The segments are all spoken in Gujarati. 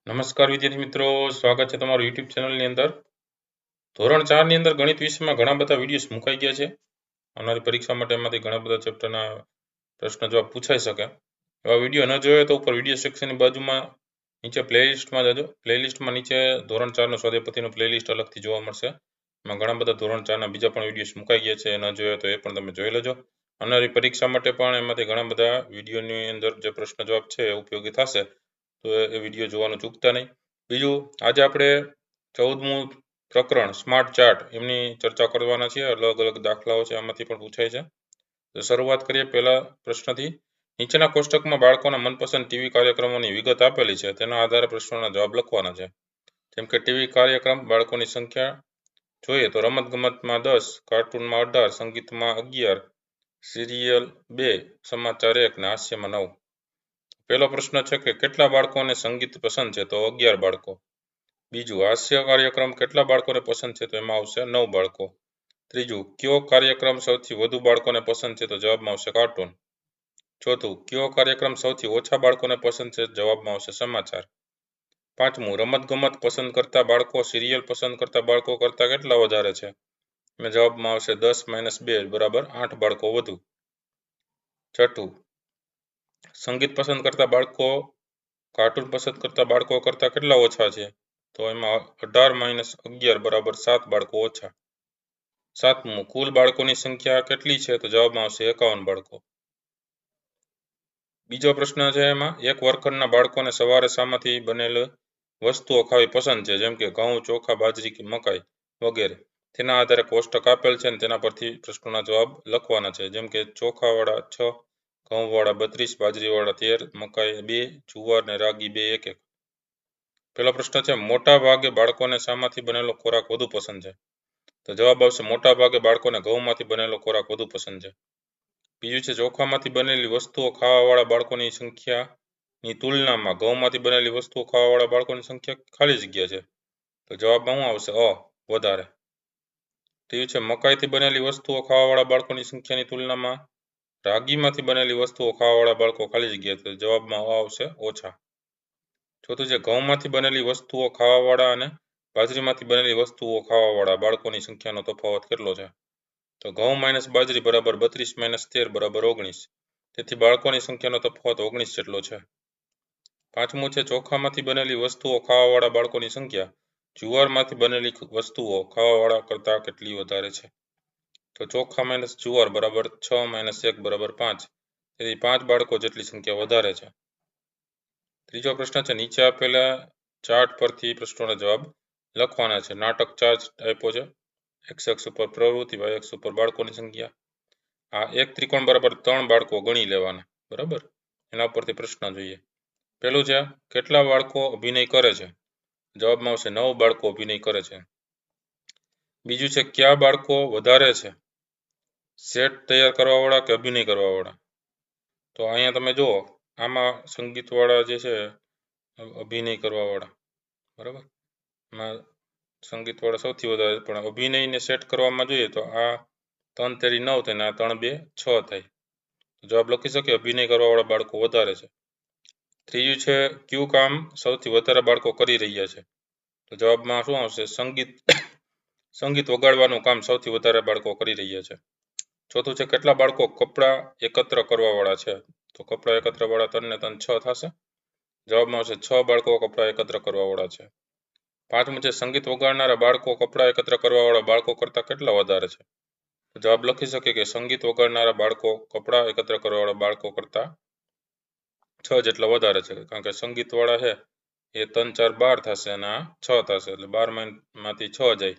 નમસ્કાર વિદ્યાર્થી મિત્રો, સ્વાગત છે તમારું યુટ્યુબ ચેનલની અંદર. ધોરણ 4 ની અંદર ગણિત વિષયમાં ઘણા બધા વિડીયોઝ મુકાઈ ગયા છે. આવનારી પરીક્ષા માટે એમાંથી ઘણા બધા ચેપ્ટરના પ્રશ્ન જવાબ પૂછાઈ શકે. એવા વિડીયો ન જોયો તો ઉપર વિડીયો સેક્શનની બાજુમાં નીચે પ્લેલિસ્ટમાં જજો. પ્લેલિસ્ટમાં નીચે ધોરણ 4 નો સ્વાધ્યાયપોથીનું પ્લેલિસ્ટ અલગથી જોવા મળશે. એમાં ઘણા બધા ધોરણ 4 ના બીજા પણ વિડીયોઝ મુકાઈ ગયા છે. ન જોયો તો એ પણ તમે જોઈ લેજો. આવનારી પરીક્ષા માટે પણ એમાંથી ઘણા બધા વિડીયોની અંદર જે પ્રશ્ન જવાબ છે એ ઉપયોગી થશે, તો એ વિડીયો જોવાનું ચૂકતા નહીં. બીજું, આજે આપણે 14મું પ્રકરણ સ્માર્ટ ચાર્ટ એમની ચર્ચા કરવાના છીએ. અલગ અલગ દાખલાઓ છે, આમાંથી પણ પૂછાય છે. તો શરૂઆત કરીએ પહેલા પ્રશ્નથી. નીચેના કોષ્ટકમાં બાળકોના મનપસંદ ટીવી કાર્યક્રમોની વિગત આપેલી છે, તેના આધારે પ્રશ્નોના જવાબ લખવાના છે. જેમ કે ટીવી કાર્યક્રમ બાળકોની સંખ્યા જોઈએ તો રમતગમતમાં 10, કાર્ટૂનમાં 18, સંગીતમાં 11, સિરિયલ 2, સમાચાર 1 ને હાસ્યમાં 9. પહેલો પ્રશ્ન છે કે કેટલા બાળકોને સંગીત પસંદ છે? તો 11 બાળકો. બીજું, હાસ્ય કાર્યક્રમ કેટલા બાળકોને પસંદ છે? તો એમાં આવશે 9 બાળકો. ત્રીજું, કયો કાર્યક્રમ સૌથી વધુ બાળકોને પસંદ છે? તો જવાબમાં આવશે કાર્ટૂન. ચોથું, કયો કાર્યક્રમ સૌથી ઓછા બાળકોને પસંદ છે? જવાબમાં આવશે સમાચાર. પાંચમું, રમતગમત પસંદ કરતા બાળકો સિરિયલ પસંદ કરતા બાળકો કરતા કેટલા વધારે છે? એમાં જવાબમાં આવશે 10 - 2 બરાબર 8 બાળકો વધુ. છઠ્ઠું, સંગીત પસંદ કરતા બાળકો કાર્ટૂન પસંદ કરતા બાળકો કરતા કેટલા ઓછા છે? તો એમાં 18 - 11 બરાબર 7 બાળકો ઓછા. સાતમું, કુલ બાળકોની સંખ્યા કેટલી છે? તો જવાબમાં આવશે 51 બાળકો. બીજો પ્રશ્ન છે, એમાં એક વર્ગખંડના બાળકોને સવારે શામાંથી બનેલ વસ્તુઓ ખાવી પસંદ છે? જેમ કે ઘઉં, ચોખા, બાજરી કે મકાઈ વગેરે. તેના આધારે કોષ્ટક આપેલ છે અને તેના પરથી પ્રશ્નોના જવાબ લખવાના છે. જેમ કે ચોખાવાળા 6, ઘઉંવાળા 32, બાજરીવાળા 13, મકાઈ 2, જુવાર ને રાગી 2 1 1. પહેલો પ્રશ્ન છે, મોટા ભાગે બાળકોને શામાંથી બનેલો ખોરાક વધુ પસંદ છે? તો જવાબ આવશે મોટા ભાગે બાળકોને ઘઉંમાંથી બનેલો ખોરાક વધુ પસંદ છે. બીજું છે, ચોખામાંથી બનેલી વસ્તુઓ ખાવાવાળા બાળકોની સંખ્યાની તુલનામાં ઘઉંમાંથી બનેલી વસ્તુઓ ખાવાવાળા બાળકોની સંખ્યા ખાલી જગ્યા છે. તો જવાબમાં શું આવશે? વધારે. ત્રીજું છે, મકાઈથી બનેલી વસ્તુઓ ખાવાવાળા બાળકોની સંખ્યાની તુલનામાં રાગીમાંથી બનેલી વસ્તુઓ ખાવાવાળા બાળકો ખાલી જગ્યા. તો જવાબમાં આવશે ઓછા. ચોથું છે, ઘઉંમાંથી બનેલી વસ્તુઓ ખાવાવાળા અને બાજરીમાંથી બનેલી વસ્તુઓ ખાવાવાળા બાળકોની સંખ્યાનો તફાવત કેટલો છે? તો ઘઉં - બાજરી બરાબર 32 - 13 બરાબર 19. તેથી બાળકોની સંખ્યાનો તફાવત 19 જેટલો છે. પાંચમું છે, ચોખામાંથી બનેલી વસ્તુઓ ખાવાવાળા બાળકોની સંખ્યા જુવારમાંથી બનેલી વસ્તુઓ ખાવાવાળા કરતાં કેટલી વધારે છે? તો ચોખા - જુવાર બરાબર 6 - 1 બરાબર 5. તેથી 5 બાળકો જેટલી સંખ્યા વધારે છે. ત્રીજો પ્રશ્ન છે, નીચે આપેલા ચાર્ટ પરથી પ્રશ્નોના જવાબ લખવાના છે. નાટક ચાર્ટ આપ્યો છે. x અક્ષ ઉપર પ્રવૃત્તિ, y અક્ષ ઉપર બાળકોની સંખ્યા. આ એક ત્રિકોણ બરાબર 3 બાળકો ગણી લેવાના. બરાબર, એના ઉપરથી પ્રશ્ન જોઈએ. પહેલું છે, કેટલા બાળકો અભિનય કરે છે? જવાબમાં આવશે 9 બાળકો અભિનય કરે છે. બીજું છે, કયા બાળકો વધારે છે? સેટ તૈયાર કરવાવાળા કે અભિનય કરવાવાળા? તો અહીંયા તમે જુઓ, આમાં સંગીતવાળા જે છે અભિનય કરવાવાળા. બરાબર, એમાં સંગીતવાળા સૌથી વધારે, પણ અભિનયને સેટ કરવામાં જોઈએ તો આ 3 તેરી 9 થાય ને આ 3 2 6 થાય. જવાબ લખી શકીએ અભિનય કરવાવાળા બાળકો વધારે છે. ત્રીજું છે, કયું કામ સૌથી વધારે બાળકો કરી રહ્યા છે? તો જવાબમાં શું આવશે? સંગીત વગાડવાનું કામ સૌથી વધારે બાળકો કરી રહ્યા છે. ચોથું છે, કેટલા બાળકો કપડાં એકત્ર કરવાવાળા છે? તો કપડાં એકત્ર વાળા 3 ને 3 6 થશે. જવાબમાં આવશે 6 બાળકો કપડાં એકત્ર કરવાવાળા છે. પાંચમું છે, સંગીત વગાડનારા બાળકો કપડાં એકત્ર કરવાવાળા બાળકો કરતાં કેટલા વધારે છે? તો જવાબ લખી શકીએ કે સંગીત વગાડનારા બાળકો કપડાં એકત્ર કરવાવાળા બાળકો કરતાં 6 જેટલા વધારે છે. કારણ કે સંગીતવાળા છે એ 3 4 12 થશે અને આ 6 થશે, એટલે 12 માંથી 6 જાય.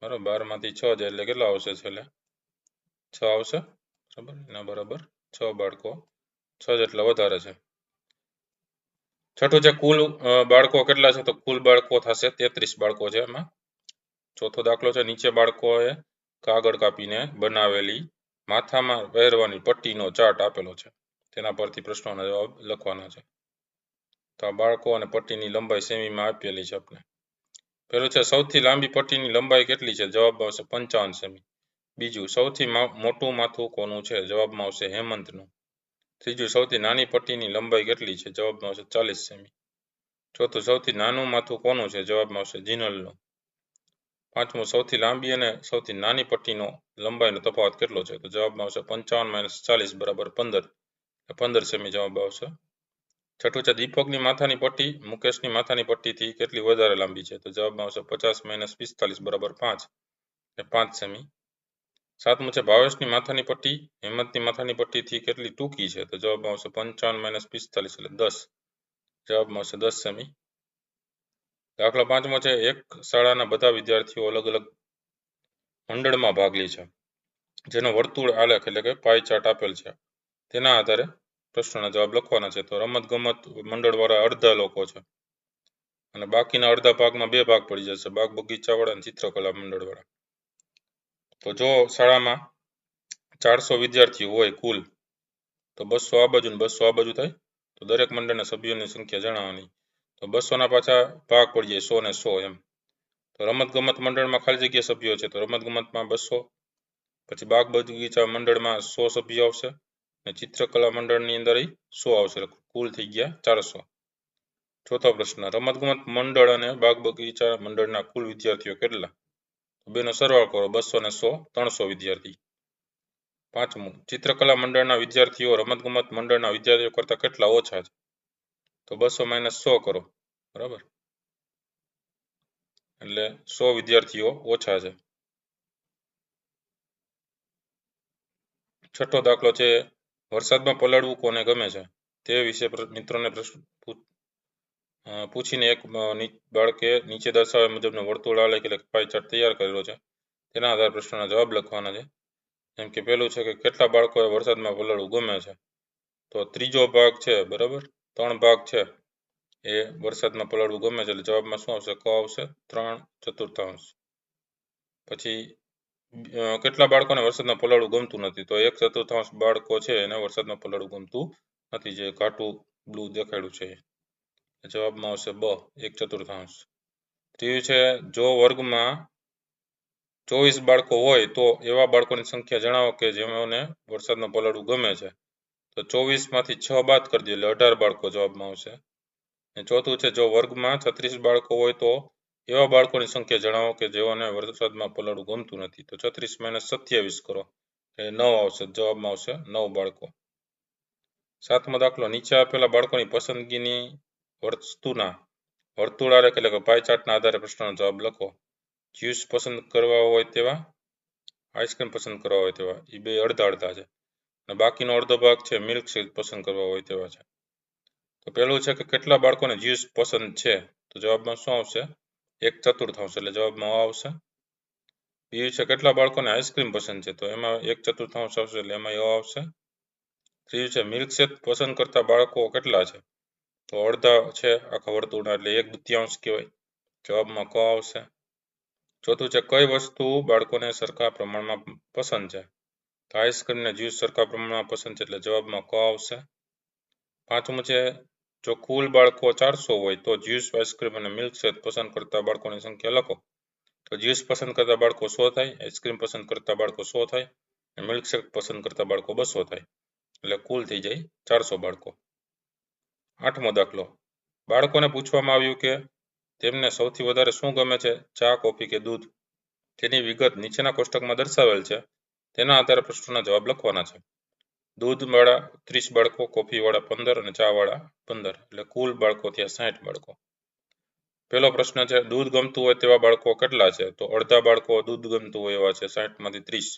બરાબર, 12 માંથી 6 જાય એટલે કેટલા આવશે? છેલ્લે 6 આવશે. બરાબર, એના બરાબર 6 બાળકો 6 જેટલા વધારે છે. છઠ્ઠું છે, કુલ બાળકો કેટલા છે? તો કુલ બાળકો થશે 33 બાળકો છે એમાં. ચોથો દાખલો છે, નીચે બાળકોએ કાગળ કાપીને બનાવેલી માથામાં પહેરવાની પટ્ટીનો ચાર્ટ આપેલો છે. તેના પરથી પ્રશ્નોના જવાબ લખવાના છે. તો આ બાળકો અને પટ્ટીની લંબાઈ સેમીમાં આપેલી છે આપણે. પહેલું છે, સૌથી લાંબી પટ્ટીની લંબાઈ કેટલી છે? જવાબમાં આવશે 55 સેમી. બીજું, સૌથી મોટું માથું કોનું છે? જવાબમાં આવશે હેમંતનું. ત્રીજું, સૌથી નાની પટ્ટીની લંબાઈ કેટલી છે? જવાબમાં આવશે 40 સેમી. ચોથું, સૌથી નાનું માથું કોનું છે? જવાબમાં આવશે જિનલનું. પાંચમું, સૌથી લાંબી અને સૌથી નાની પટ્ટીનો લંબાઈનો તફાવત કેટલો છે? તો જવાબમાં આવશે 55 - 40 બરાબર 15. 15 સેમી જવાબ આવશે. છઠ્ઠું છે, દીપકની માથાની પટ્ટી મુકેશની માથાની પટ્ટીથી કેટલી વધારે લાંબી છે? તો જવાબમાં આવશે 50 - 45 બરાબર 5. 5 સેમી. સાતમું છે, ભાવેશની માથાની પટ્ટી હેમંતની માથાની પટ્ટીથી કેટલી ટૂંકી છે? તો જવાબમાં આવશે 55 - 45 એટલે 10. જવાબમાં આવશે 10 સેમી. દાખલો પાંચમો છે, એક શાળાના બધા વિદ્યાર્થીઓ અલગ અલગ મંડળમાં ભાગ લે છે, જેનો વર્તુળ આલેખ એટલે કે પાઈ ચાર્ટ આપેલ છે. તેના આધારે પ્રશ્નના જવાબ લખવાના છે. તો રમત ગમત મંડળવાળા અડધા લોકો છે અને બાકીના અડધા ભાગમાં બે ભાગ પડી જશે, બાગ બગીચાવાળા અને ચિત્રકલા મંડળવાળા. તો જો શાળામાં 400 વિદ્યાર્થીઓ હોય કુલ, તો 200 આ બાજુ ને 200 આ બાજુ થાય, તો દરેક મંડળના સભ્યોની સંખ્યા જણાવવાની. તો 200ના પાછા ભાગ પડી જાય 100 ને 100 એમ. તો રમત ગમત મંડળમાં ખાલી જગ્યા સભ્યો છે, તો રમત ગમતમાં 200, પછી બાગ બગીચા મંડળમાં 100 સભ્યો આવશે અને ચિત્રકલા મંડળની અંદર 100 આવશે, કુલ થઈ ગયા 400. ચોથો પ્રશ્ન, રમત ગમત મંડળ અને બાગ બગીચા મંડળના કુલ વિદ્યાર્થીઓ કેટલા? બેનો સરવાળો કરો, 200 ને 100 300 વિદ્યાર્થી. પાંચમું, ચિત્રકલા મંડળના વિદ્યાર્થીઓ રમત ગમત મંડળના વિદ્યાર્થીઓ કરતા કેટલા ઓછા છે? તો 200 - 100 કરો, બરાબર, એટલે 100 વિદ્યાર્થીઓ ઓછા છે. છઠ્ઠો દાખલો છે, વરસાદમાં પલળવું કોને ગમે છે? તે વિશે મિત્રોને પ્રશ્ન પૂછીને એક બાળકે નીચે દર્શાવ્યા મુજબનો વર્તુળ આલેખ એટલે પાઈ ચાર્ટ તૈયાર કરેલો છે. તેના આધારે પ્રશ્નના જવાબ લખવાના છે. જેમ કે પહેલું છે કે કેટલા બાળકોએ વરસાદમાં પલળવું ગમે છે? તો ત્રીજો ભાગ છે, બરાબર, 3 ભાગ છે એ વરસાદમાં પલળવું ગમે છે, એટલે જવાબમાં શું આવશે? ક આવશે, 3/4. પછી કેટલા બાળકોને વરસાદમાં પલળવું ગમતું નથી? તો 1/4 બાળકો છે એને વરસાદમાં પલળવું ગમતું નથી, જે ઘાટું બ્લુ દેખાડ્યું છે. જવાબમાં આવશે બ, 1/4. ત્રીજું છે, જો વર્ગમાં 24 બાળકો હોય તો એવા બાળકોની સંખ્યા જણાવો કે જેમને વરસાદમાં પલળવું ગમે છે. તો 24 માંથી 6 બાદ કરી દો એટલે 18 બાળકો જવાબમાં આવશે. અને ચોથું છે, જો વર્ગમાં 36 બાળકો હોય તો એવા બાળકોની સંખ્યા જણાવો કે જેઓને વરસાદમાં પલળવું ગમતું નથી. તો 36 - 27 કરો એટલે 9 આવશે, જવાબમાં આવશે 9 બાળકો. સાતમો દાખલો, નીચે આપેલા બાળકોની પસંદગીની વસ્તુના વર્તુળ આલેખ એટલે કે પાઈ ચાર્ટના આધારે પ્રશ્નનો જવાબ લખો. જ્યુસ પસંદ કરવા હોય તેવા, આઈસ્ક્રીમ પસંદ કરવા હોય તેવા, એ બે અડધા અડધા છે. અને બાકીનો અડધો ભાગ છે મિલ્ક શેક પસંદ કરવા હોય તેવા છે. તો પહેલું છે કે કેટલા બાળકોને જ્યુસ પસંદ છે? તો જવાબમાં શું આવશે? 1/4 એટલે જવાબમાં આવશે. બીજું છે કેટલા બાળકોને આઈસ્ક્રીમ પસંદ છે? તો એમાં 1/4 આવશે એટલે એમાં આવશે. ત્રીજું છે મિલ્ક શેક પસંદ કરતા બાળકો કેટલા છે? તો અડધા છે આખા વર્તુળના, એટલે 1/2 કહેવાય, જવાબમાં ક આવશે. ચોથું છે કઈ વસ્તુ બાળકોને સરખા પ્રમાણમાં પસંદ છે? તો આઈસ્ક્રીમ ને જ્યુસ સરખા પ્રમાણમાં પસંદ છે એટલે જવાબમાં ક આવશે. પાંચમું છે, જો કુલ બાળકો 400 હોય તો જ્યુસ, આઈસ્ક્રીમ અને મિલ્ક શેક પસંદ કરતા બાળકોની સંખ્યા લખો. તો જ્યુસ પસંદ કરતા બાળકો 100 થાય, આઈસ્ક્રીમ પસંદ કરતા બાળકો 100 થાય અને મિલ્ક શેક પસંદ કરતા બાળકો 200 થાય, એટલે કુલ થઈ જાય 400 બાળકો. આઠમો દાખલો, બાળકોને પૂછવામાં આવ્યું કે તેમને સૌથી વધારે શું ગમે છે, ચા, કોફી કે દૂધ? તેની વિગત નીચેના કોષ્ટકમાં દર્શાવેલ છે. તેના આધારે પ્રશ્નોના જવાબ લખવાના છે. દૂધવાળા 30 બાળકો, કોફીવાળા 15 અને ચા વાળા 15, એટલે કુલ બાળકો થયા 60 બાળકો. પહેલો પ્રશ્ન છે, દૂધ ગમતું હોય તેવા બાળકો કેટલા છે? તો અડધા બાળકો દૂધ ગમતું હોય એવા છે, 60 માંથી 30,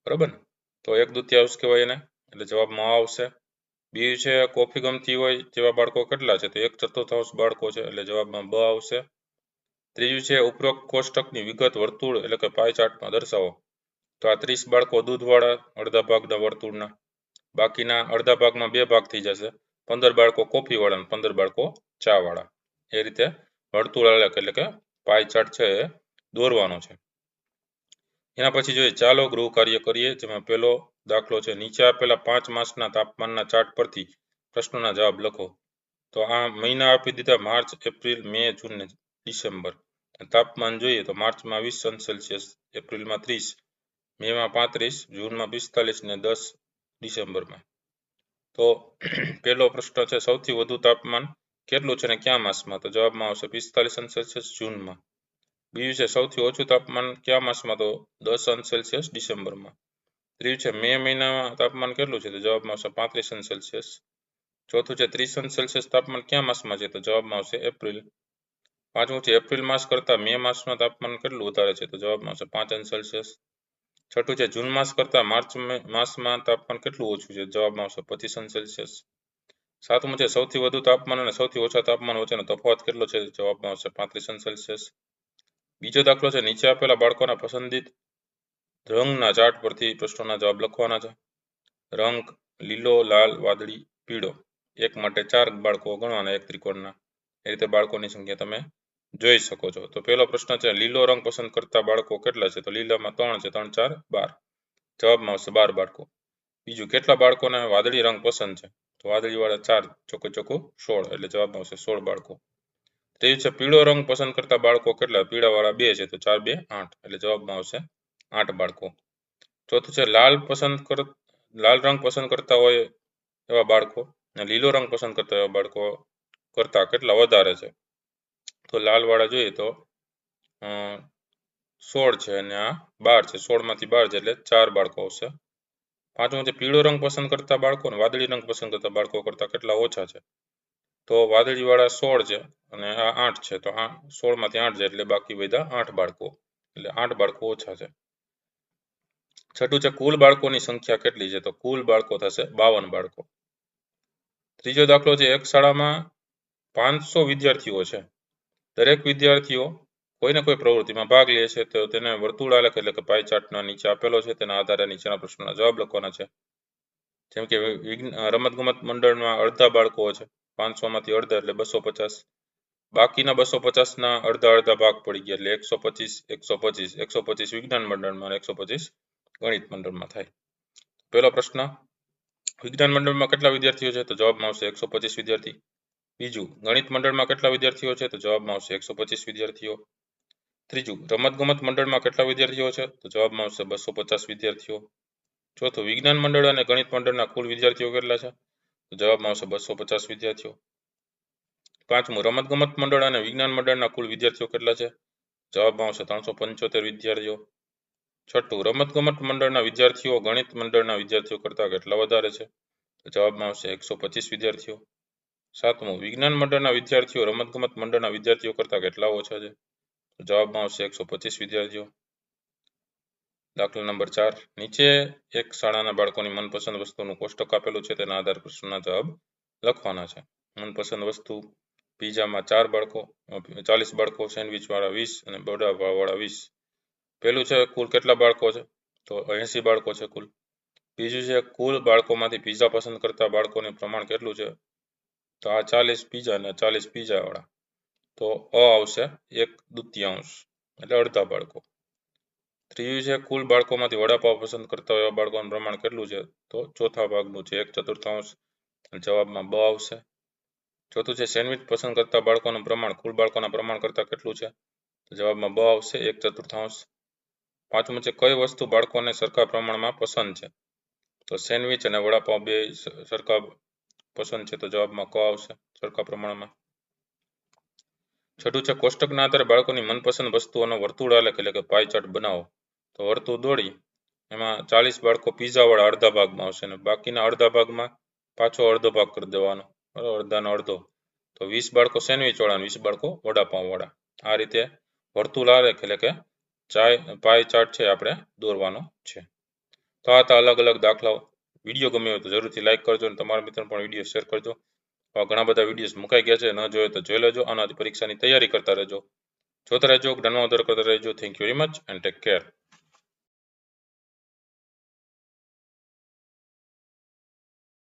બરાબર ને? તો 1/2 કહેવાય એને, એટલે જવાબમાં આવશે. બીજું છે કોફી ગમતી હોય તેવા બાળકો કેટલા છે? તો 1/4 બાળકો છે, એટલે જવાબમાં બ આવશે. ત્રીજું છે ઉપરોક્ત કોષ્ટકની વિગત વર્તુળ એટલે કે પાઈ ચાર્ટમાં દર્શાવો. તો આ 30 બાળકો દૂધવાળા અડધા ભાગના વર્તુળના, બાકીના અડધા ભાગમાં બે ભાગ થઈ જશે, 15 બાળકો કોફીવાળા અને 15 બાળકો ચા વાળા. એ રીતે વર્તુળ આલેખ એટલે કે પાઈ ચાર્ટ છે એ દોરવાનો છે. એના પછી જોઈએ ચાલો ગૃહ કાર્ય કરીએ, જેમાં પહેલો દાખલો છે, નીચે આપેલા 5 માસના તાપમાનના ચાર્ટ પરથી પ્રશ્નોના જવાબ લખો. તો આ મહિના આપી દીધા, માર્ચ, એપ્રિલ, મે, જૂન ને ડિસેમ્બર. તાપમાન જોઈએ તો માર્ચમાં 20°C, એપ્રિલમાં 30, મેમાં 35, જૂનમાં 45 ને 10 ડિસેમ્બરમાં. તો પહેલો પ્રશ્ન છે, સૌથી વધુ તાપમાન કેટલું છે અને કયા માસમાં? તો જવાબમાં આવશે 45 અંશ સેલ્સિયસ જૂનમાં. બીજું છે સૌથી ઓછું તાપમાન કયા માસમાં? તો 10 અંશ સેલ્સિયસ ડિસેમ્બરમાં. ત્રીજું છે મે મહિનામાં તાપમાન કેટલું છે? તો જવાબમાં આવશે 35 અંશ સેલ્સિયસ. ચોથું છે 30 અંશ સેલ્સિયસ તાપમાન કયા માસમાં છે? તો જવાબમાં આવશે એપ્રિલ. પાંચમું છે એપ્રિલ માસ કરતાં મે માસમાં તાપમાન કેટલું વધારે છે? તો જવાબમાં આવશે 5 અંશ સેલ્સિયસ. છઠ્ઠું છે જૂન માસ કરતાં માર્ચ માસમાં તાપમાન કેટલું ઓછું છે? જવાબમાં આવશે 25 અંશ સેલ્સિયસ. સાતમું છે સૌથી વધુ તાપમાન અને સૌથી ઓછા તાપમાન વચ્ચેનો તફાવત કેટલો છે? જવાબમાં આવશે 35 અંશ સેલ્સિયસ. બીજો દાખલો છે નીચે આપેલા બાળકોના પસંદિત રંગના ચાર્ટ પરથી પ્રશ્નોના જવાબ લખવાના છે. રંગ લીલો, લાલ, વાદળી, પીળો. એક માટે 4 બાળકો ગણવાના એક ત્રિકોણના. એ રીતે બાળકોની સંખ્યા તમે જોઈ શકો છો. તો પહેલો પ્રશ્ન છે લીલો રંગ પસંદ કરતા બાળકો કેટલા છે? તો લીલામાં 3 છે, 3 4 12. જવાબમાં આવશે 12 બાળકો. બીજું કેટલા બાળકોને વાદળી રંગ પસંદ છે? તો વાદળી વાળા 4 ચોખ્ખું 16 એટલે જવાબમાં આવશે 16 બાળકો. ત્રીજું છે પીળો રંગ પસંદ કરતા બાળકો કેટલા? પીળા વાળા 2 છે, તો 4 2 8 એટલે જવાબમાં આવશે 8 બાળકો. ચોથું છે લાલ રંગ પસંદ કરતા હોય એવા બાળકો અને લીલો રંગ પસંદ કરતા એવા બાળકો કરતા કેટલા વધારે છે? તો લાલ વાળા જોઈએ તો 16 છે અને આ 12 છે. 16 માંથી 12 છે એટલે 4 બાળકો આવશે. પાંચમું છે પીળો રંગ પસંદ કરતા બાળકો અને વાદળી રંગ પસંદ કરતા બાળકો કરતા કેટલા ઓછા છે? તો વાદળી વાળા 16 છે અને આ 8 છે, તો 16 માંથી 8 છે એટલે બાકી બધા 8 બાળકો, એટલે 8 બાળકો ઓછા છે. છઠ્ઠું છે કુલ બાળકોની સંખ્યા કેટલી છે? તો કુલ બાળકો થશે 52 બાળકો. ત્રીજો દાખલો છે એક શાળામાં 500 વિદ્યાર્થીઓ છે. દરેક વિદ્યાર્થીઓ કોઈને કોઈ પ્રવૃત્તિમાં ભાગ લે છે, તો તેને વર્તુળ આલેખ એટલે કે પાઈ ચાર્ટના નીચે આપેલો છે. તેના આધારે નીચેના પ્રશ્નોના જવાબ લખવાના છે. જેમ કે રમતગમત મંડળમાં અડધા બાળકો છે, 500 માંથી અડધા એટલે 250. બાકીના 250 ના અડધા ભાગ પડી ગયા એટલે 125 125 વિજ્ઞાન મંડળમાં અને 125 ગણિત મંડળમાં થાય. પહેલો પ્રશ્ન વિજ્ઞાન મંડળમાં કેટલા વિદ્યાર્થીઓ છે? તો જવાબમાં આવશે 125 વિદ્યાર્થી. બીજું ગણિત મંડળમાં કેટલા વિદ્યાર્થીઓ છે? તો જવાબમાં આવશે 125 વિદ્યાર્થીઓ. ત્રીજું રમતગમત મંડળમાં કેટલા વિદ્યાર્થીઓ છે? તો જવાબમાં આવશે 250 વિદ્યાર્થીઓ. ચોથું વિજ્ઞાન મંડળ અને ગણિત મંડળના કુલ વિદ્યાર્થીઓ કેટલા છે? તો જવાબમાં આવશે 250 વિદ્યાર્થીઓ. પાંચમું રમતગમત મંડળ અને વિજ્ઞાન મંડળના કુલ વિદ્યાર્થીઓ કેટલા છે? જવાબમાં આવશે 375 વિદ્યાર્થીઓ. છઠ્ઠું રમતગમત મંડળના વિદ્યાર્થીઓ ગણિત મંડળના વિદ્યાર્થીઓ કરતા કેટલા વધારે છે? તો જવાબમાં આવશે 125 વિદ્યાર્થીઓ. સાતમું વિજ્ઞાન મંડળના વિદ્યાર્થીઓ રમતગમત મંડળના વિદ્યાર્થીઓ કરતા કેટલા ઓછા છે? તો જવાબમાં આવશે 125 વિદ્યાર્થીઓ. દાખલા નંબર 4 નીચે એક શાળાના બાળકોની મનપસંદ વસ્તુનું કોષ્ટક આપેલું છે. તેના આધારે પ્રશ્નના જવાબ લખવાના છે. મનપસંદ વસ્તુ પીઝામાં 4 બાળકો, 40 બાળકો, સેન્ડવિચ વાળા 20 અને વડાપાવ વાળા 20. પહેલું છે કુલ કેટલા બાળકો છે? તો 80 બાળકો છે કુલ. બીજું છે કુલ બાળકોમાંથી પીઝા પસંદ કરતા બાળકોનું પ્રમાણ કેટલું છે? તો આ 40 પીઝા અને 40 પીઝા વાળા, તો આવશે 1/2 એટલે અડધા બાળકો. ત્રીજું છે કુલ બાળકોમાંથી વડાપાવ પસંદ કરતા એવા બાળકોનું પ્રમાણ કેટલું છે? તો ચોથા ભાગનું છે 1/4. જવાબમાં બ આવશે. ચોથું છે સેન્ડવિચ પસંદ કરતા બાળકોનું પ્રમાણ કુલ બાળકોના પ્રમાણ કરતા કેટલું છે? તો જવાબમાં બ આવશે 1/4. પાંચમું છે કઈ વસ્તુ બાળકોને સરખા પ્રમાણમાં પસંદ છે? તો સેન્ડવિચ અને વડાપાવ બે સરખા પસંદ છે, તો જવાબમાં ક આવશે સરખા પ્રમાણમાં. છઠ્ઠું છે કોષ્ટકના આધારે બાળકોની મનપસંદ વસ્તુઓનો વર્તુળ આલેખ એટલે કે પાઈ ચાર્ટ બનાવો. તો વર્તુળ દોડી એમાં 40 બાળકો પીઝા વાળા અડધા ભાગમાં આવશે અને બાકીના અડધા ભાગમાં પાછો અડધો ભાગ કરી દેવાનો, બરાબર, અડધાનો અડધો. તો 20 બાળકો સેન્ડવિચ વાળા અને 20 બાળકો વડાપાવ વાળા. આ રીતે વર્તુળ આલેખ એટલે કે પાઈ ચાર્ટ છે આપણે દોરવાનો છે. તો આ હતા અલગ અલગ દાખલાઓ. વિડીયો ગમ્યો હોય તો જરૂરથી લાઈક કરજો અને તમારા મિત્રોને પણ વિડીયો શેર કરજો. ઘણા બધા વિડીયોઝ મુકાઈ ગયા છે, ન જોયો તો જોઈ લેજો. આનાથી પરીક્ષાની તૈયારી કરતા રહેજો, જોતા રહેજો, જ્ઞાનમાં વધારો કરતા રહેજો. Thank you very much and take care.